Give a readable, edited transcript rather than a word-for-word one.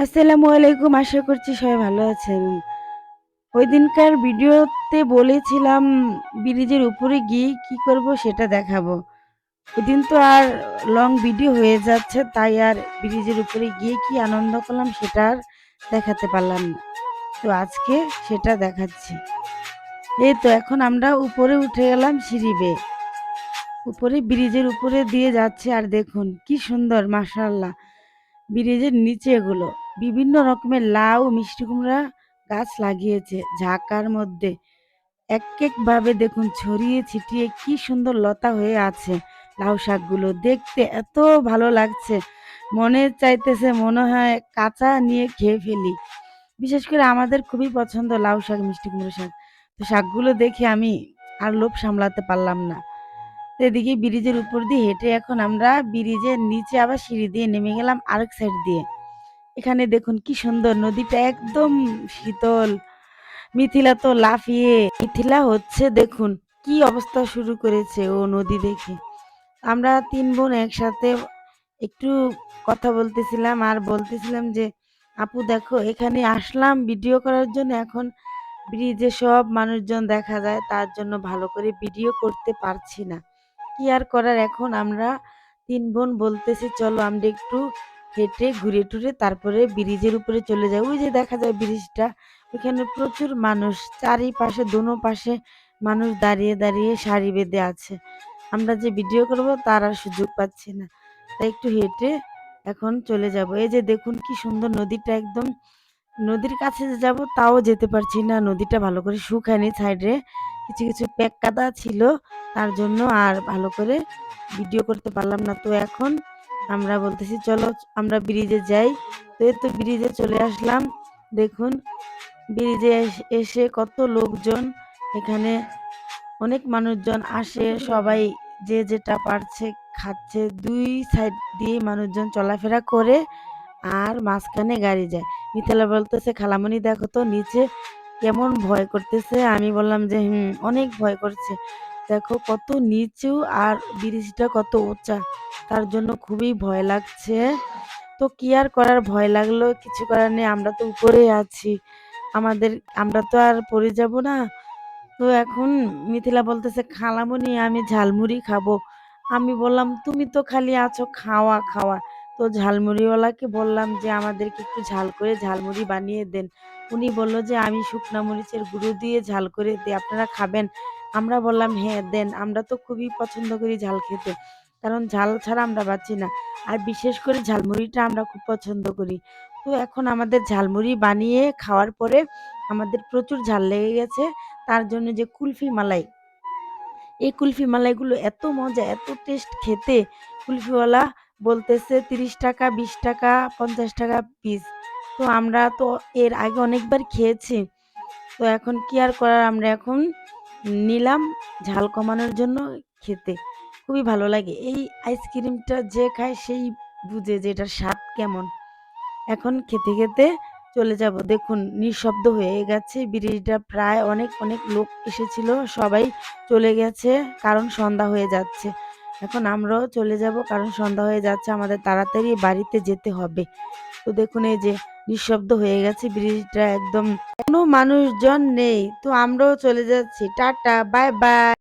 আসসালামু আলাইকুম। আশা করছি সবাই ভালো আছেন। ওই দিনকার ভিডিওতে বলেছিলাম ব্রিজের উপরে গিয়ে কি করব সেটা দেখাবো। ওইদিন তো আর লং ভিডিও হয়ে যাচ্ছে, তাই আর ব্রিজের উপরে গিয়ে কি আনন্দ করলাম সেটা আর দেখাতে পারলাম না। তো আজকে সেটা দেখাচ্ছি। এই তো এখন আমরা উপরে উঠে গেলাম সিঁড়ি বেয়ে। উপরে ব্রিজের উপরে দিয়ে যাচ্ছে আর দেখুন কি সুন্দর, মাশাআল্লাহ। ব্রিজের নিচে এগুলো বিভিন্ন রকমের লাউ, মিষ্টি কুমড়া গাছ লাগিয়েছে ঝাঁকার মধ্যে। এক এক ভাবে দেখুন ছড়িয়ে ছিটিয়ে কি সুন্দর লতা হয়ে আছে। লাউ শাকগুলো দেখতে এত ভালো লাগছে, মনে চাইতেছে মনে হয় কাঁচা নিয়ে খেয়ে ফেলি। বিশেষ করে আমাদের খুবই পছন্দ লাউ শাক, মিষ্টি কুমড়ো শাক। তো শাকগুলো দেখে আমি আর লোভ সামলাতে পারলাম না। তো এদিকে ব্রিজের উপর দিয়ে হেঁটে এখন আমরা ব্রিজের নিচে আবার সিঁড়ি দিয়ে নেমে গেলাম আরেক সাইড দিয়ে। এখানে দেখুন কি সুন্দর, নদীটা একদম শীতল। মিথিলা তো লাফিয়ে, মিথিলা হচ্ছে দেখুন কি অবস্থা শুরু করেছে ও নদী দেখে। আমরা তিন বোন একসাথে একটু কথা বলতেছিলাম আর বলতেছিলাম যে আপু দেখো এখানে আসলাম ভিডিও করার জন্য, এখন ব্রিজে সব মানুষজন দেখা যায়, তার জন্য ভালো করে ভিডিও করতে পারছি না। কি আর করার, এখন আমরা তিন বোন বলতেছি চলো আমরা একটু হেঁটে ঘুরে টুরে তারপরে ব্রিজের উপরে চলে যাই। ওই যে দেখা যায় ব্রিজটা, ওখানে প্রচুর মানুষ, চারিপাশে দোনো পাশে মানুষ দাঁড়িয়ে দাঁড়িয়ে সারি বেঁধে আছে। আমরা যে ভিডিও করব তার আর সুযোগ পাচ্ছি না, তাই একটু হেঁটে এখন চলে যাব। এই যে দেখুন কি সুন্দর নদীটা, একদম নদীর কাছে যে যাব তাও যেতে পারছি না, নদীটা ভালো করে শুকায়নি, সাইডে কিছু কিছু প্যাক কাদা ছিল, তার জন্য আর ভালো করে ভিডিও করতে পারলাম না। তো এখন আমরা বলতেছি চলো আমরা ব্রিজে যাই। তো এই তো ব্রিজে চলে আসলাম। দেখুন ব্রিজে এসে কত লোকজন, এখানে অনেক মানুষজন আসে, সবাই যে যেটা পারছে খাচ্ছে। দুই সাইড দিয়ে মানুষজন চলাফেরা করে আর মাঝখানে গাড়ি যায়। মিথালা বলতেছে খালামণি দেখো তো নিচে কেমন ভয় করতেছে। আমি বললাম যে অনেক ভয় করছে, দেখো কত নিচু আর ব্রিজটা কত উঁচা, তার জন্য খুবই ভয় লাগছে। তো কি আর করার, ভয় লাগলো কিছু করার নেই, আমরা তো উপরে আছি, আমাদের আমরা তো আর পড়ে যাব না। তো এখন মিথিলা বলতেছে খালামণি আমি ঝালমুড়ি খাবো। আমি বললাম তুমি তো খালি আছো খাওয়া খাওয়া। তো ঝালমুড়িওয়ালাকে বললাম যে আমাদেরকে একটু ঝাল করে ঝালমুড়ি বানিয়ে দেন। উনি বলল যে আমি শুকনা মরিচের গুঁড়ো দিয়ে ঝাল করে দিই, আপনারা খাবেন? আমরা বললাম হ্যাঁ দেন, আমরা তো খুবই পছন্দ করি ঝাল খেতে, কারণ ঝাল ছাড়া আমরা বাঁচি না। আর বিশেষ করে ঝালমুড়িটা আমরা খুব পছন্দ করি। তো এখন আমাদের ঝালমুড়ি বানিয়ে খাওয়ার পরে আমাদের প্রচুর ঝাল লেগে গেছে, তার জন্য যে কুলফি মালাই, এই কুলফি মালাইগুলো এত মজা, এত টেস্ট খেতে। কুলফিওয়ালা বলতেছে 30 টাকা, 20 টাকা, 50 টাকা পিস। তো আমরা তো এর আগে অনেকবার খেয়েছি। তো এখন কি আর করার, আমরা এখন নিলাম ঝাল কমানোর জন্য খেতে। খুবই ভালো লাগে এই আইসক্রিমটা, যে খায় সেই বুঝে যে এটার স্বাদ কেমন। এখন খেতে খেতে চলে যাব। দেখুন নিঃশব্দ হয়ে গেছে ব্রিজটা, প্রায় অনেক অনেক লোক এসেছিল, সবাই চলে গেছে কারণ সন্ধ্যা হয়ে যাচ্ছে। এখন আমরাও চলে যাব কারণ সন্ধ্যা হয়ে যাচ্ছে, আমাদের তাড়াতাড়ি বাড়িতে যেতে হবে। তো দেখুন এই যে নিঃশব্দ হয়ে গেছে ব্রিজটা, একদম কোনো মানুষজন নেই। তো আমরাও চলে যাচ্ছি, টাটা বাই বাই।